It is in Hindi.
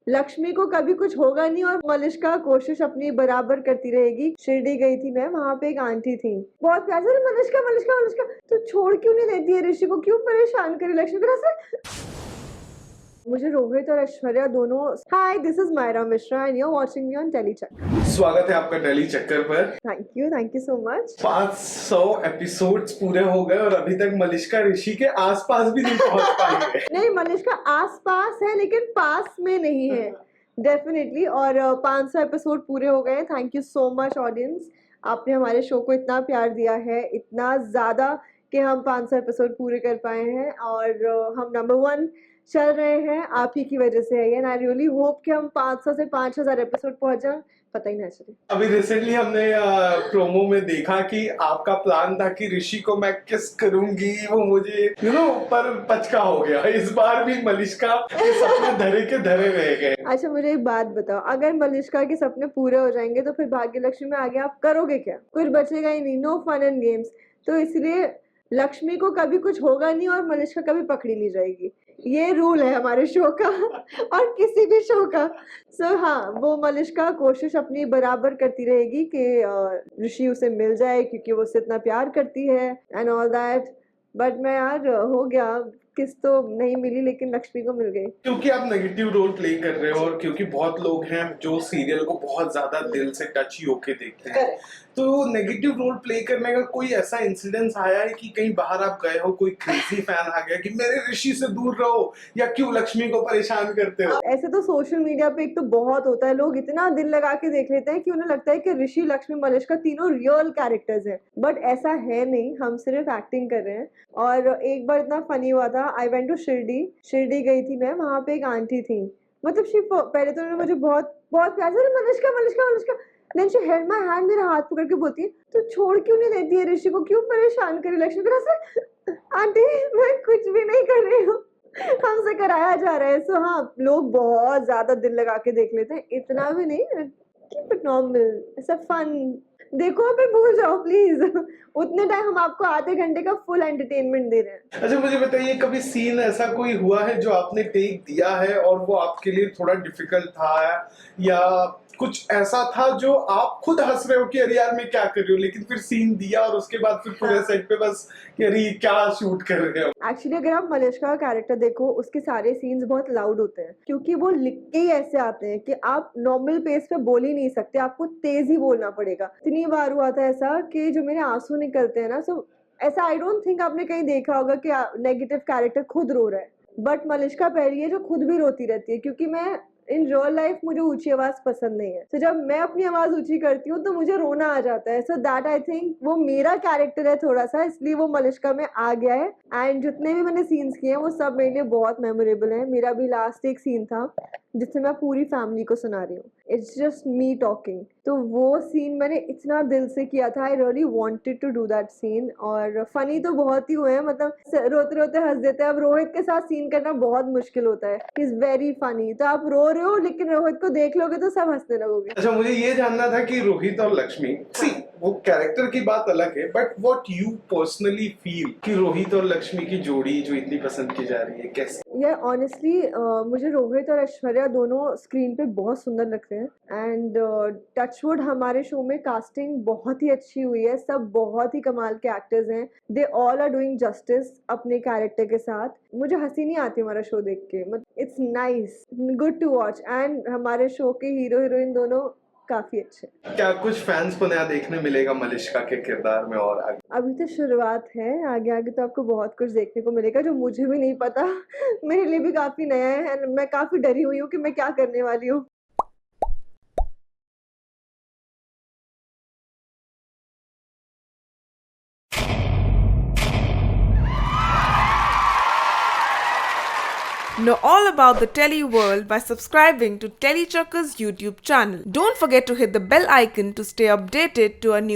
लक्ष्मी को कभी कुछ होगा नहीं और मलिष्का कोशिश अपनी बराबर करती रहेगी। शिरडी गई थी मैं, वहां पे एक आंटी थी, बहुत प्यार से मलिष्का मलिष्का मलिष्का, तो छोड़ क्यों नहीं देती है ऋषि को, क्यों परेशान करे लक्ष्मी को। मुझे रोहित और ऐश्वर्या दोनों। Hi, this is Myra Mishra and you are watching me on Tele Chakkar. स्वागत है आपका टेली चक्कर पर। Thank you so much. 500 episodes पूरे हो गए और अभी तक मलिष्का ऋषि के आसपास भी नहीं पहुंच पाई है। नहीं, मलिष्का आसपास है लेकिन पास में नहीं है डेफिनेटली। और 500 एपिसोड पूरे हो गए। Thank you so much audience, आपने हमारे शो को इतना प्यार दिया है, इतना ज़्यादा कि हम 500 एपिसोड पूरे कर पाए हैं और हम नंबर 1 चल रहे हैं। आप ही की वजह से है ये, एंड आई रियली होप कि हम 500 से 5000 एपिसोड पहुंच जाएं, पता ही ना चले। अभी रिसेंटली हमने प्रोमो में देखा कि आपका प्लान था कि ऋषि को मैं किस करूंगी, वो मुझे पर पचका हो गया। इस बार भी मलिष्का के सपने धरे के धरे रह गए। अच्छा, मुझे एक बात बताओ, अगर मलिष्का के सपने पूरे हो जाएंगे तो फिर भाग्यलक्ष्मी में आगे आप करोगे क्या? कुछ बचेगा ही नहीं, नो फन एंड गेम्स। तो इसलिए लक्ष्मी को कभी कुछ होगा नहीं और मलिष्का कभी पकड़ी नहीं जाएगी, ये रूल है हमारे शो का और किसी भी शो का। सो हाँ, वो मलिष्का कोशिश अपनी बराबर करती रहेगी कि ऋषि उसे मिल जाए क्योंकि वो उससे इतना प्यार करती है एंड ऑल दैट। बट मैं यार, हो गया, किस तो नहीं मिली लेकिन लक्ष्मी को मिल गई। क्योंकि आप नेगेटिव रोल प्ले कर रहे हो और क्योंकि बहुत लोग हैं जो सीरियल को बहुत ज्यादा दिल से टची होके देखते हैं, तो नेगेटिव रोल प्ले करने का कोई ऐसा इंसिडेंस आया है कि कहीं बाहर आप गए हो, कोई क्रेजी फैन आ गया कि मेरे ऋषि से दूर रहो या क्यों लक्ष्मी को परेशान करते हो? ऐसे तो सोशल मीडिया पे एक तो बहुत होता है, लोग इतना दिल लगा के देख लेते हैं कि उन्हें लगता है कि ऋषि, लक्ष्मी, मलिष्का तीनों रियल कैरेक्टर्स हैं, बट ऐसा है नहीं, हम सिर्फ एक्टिंग कर रहे हैं। और एक बार इतना फनी हुआ था, आई वेंट टू शिरडी गई थी मैं, वहां पे एक आंटी थी, मतलब पहले तो उन्होंने मुझे बहुत बहुत प्यार से Malishka Malishka Malishka, then she held my hand, मेरा हाथ पकड़ के बोलती है तो छोड़ क्यों नहीं देती है ऋषि को, क्यों परेशान करे लक्ष्मी को। आंटी, मैं कुछ भी नहीं कर रही हूँ, हमसे कराया जा रहा है। सो हाँ, लोग बहुत ज्यादा दिल लगा के देख लेते हैं, इतना भी नहीं, कीप इट नॉर्मल, ऐसा फन देखो, पे भूल जाओ प्लीज। उतने टाइम हम आपको आधे घंटे का फुल एंटरटेनमेंट दे रहे हैं। अच्छा, मुझे बताइए, कभी सीन ऐसा कोई हुआ है जो आपने टेक दिया है और वो आपके लिए थोड़ा डिफिकल्ट था, या कुछ ऐसा था जो आप खुद हंस रहे हो कि अरे यार मैं क्या कर रही हूँ, लेकिन फिर सीन दिया और उसके बाद फिर पूरे सेट पे बस कि अरे क्या शूट कर रहे हो? एक्चुअली अगर आप मलिष्का का कैरेक्टर देखो, उसके सारे सीन्स बहुत लाउड होते हैं क्योंकि वो लिख के ही ऐसे आते हैं कि आप नॉर्मल पेस पे बोल ही नहीं सकते, आपको तेज ही बोलना पड़ेगा। इतनी बार हुआ था ऐसा कि जो मेरे आंसू निकलते हैं ना, सो ऐसा आई डोंट थिंक आपने कहीं देखा होगा कि नेगेटिव कैरेक्टर खुद रो रहा है, बट मलिष्का पहली है जो खुद भी रोती रहती है, क्योंकि मैं इन रियल लाइफ मुझे ऊंची आवाज पसंद नहीं है, तो जब मैं अपनी आवाज ऊंची करती हूँ तो मुझे रोना आ जाता है। सो दैट आई थिंक वो मेरा कैरेक्टर है थोड़ा सा, इसलिए वो मलिष्का में आ गया है। एंड जितने भी मैंने सीन्स किए हैं वो सब मेरे लिए बहुत मेमोरेबल है। मेरा भी लास्ट एक सीन था जिससे मैं पूरी फैमिली को सुना रही हूँ, इट्स जस्ट मी टॉकिंग, तो वो सीन मैंने इतना दिल से किया था, I really wanted to do that scene. और फनी तो बहुत ही हुए हैं, मतलब रोते रोते हंस देते हैं। अब रोहित के साथ सीन करना बहुत मुश्किल होता है, ही इज वेरी फनी, तो आप रो रहे हो लेकिन रोहित को देख लोगे तो सब हंसने लगोगे। अच्छा, मुझे ये जानना था कि रोहित और लक्ष्मी, सी वो कैरेक्टर की बात अलग है, but what you personally feel कि रोहित और लक्ष्मी की जोड़ी जो इतनी पसंद की जा रही है, कैसे? यार ऑनेस्टली मुझे रोहित और ऐश्वर्या दोनों स्क्रीन पे बहुत सुंदर लगते हैं एंड टचवुड हमारे शो में कास्टिंग बहुत ही अच्छी हुई है, सब बहुत ही कमाल के एक्टर्स हैं, they all are doing justice अपने कैरेक्टर के साथ। मुझे हंसी नहीं आती हमारा शो देख के, मतलब it's nice, good to watch, and हमारे शो के हीरो हीरोइन दोनों काफी अच्छे। क्या कुछ फैंस को नया देखने मिलेगा मलिष्का के किरदार में और आगे? अभी तो शुरुआत है, आगे आगे तो आपको बहुत कुछ देखने को मिलेगा जो मुझे भी नहीं पता। मेरे लिए भी काफी नया है, मैं काफी डरी हुई हूँ कि मैं क्या करने वाली हूँ। Know all about the Telly world by subscribing to Telly Chakka's YouTube channel. Don't forget to hit the bell icon to stay updated to our new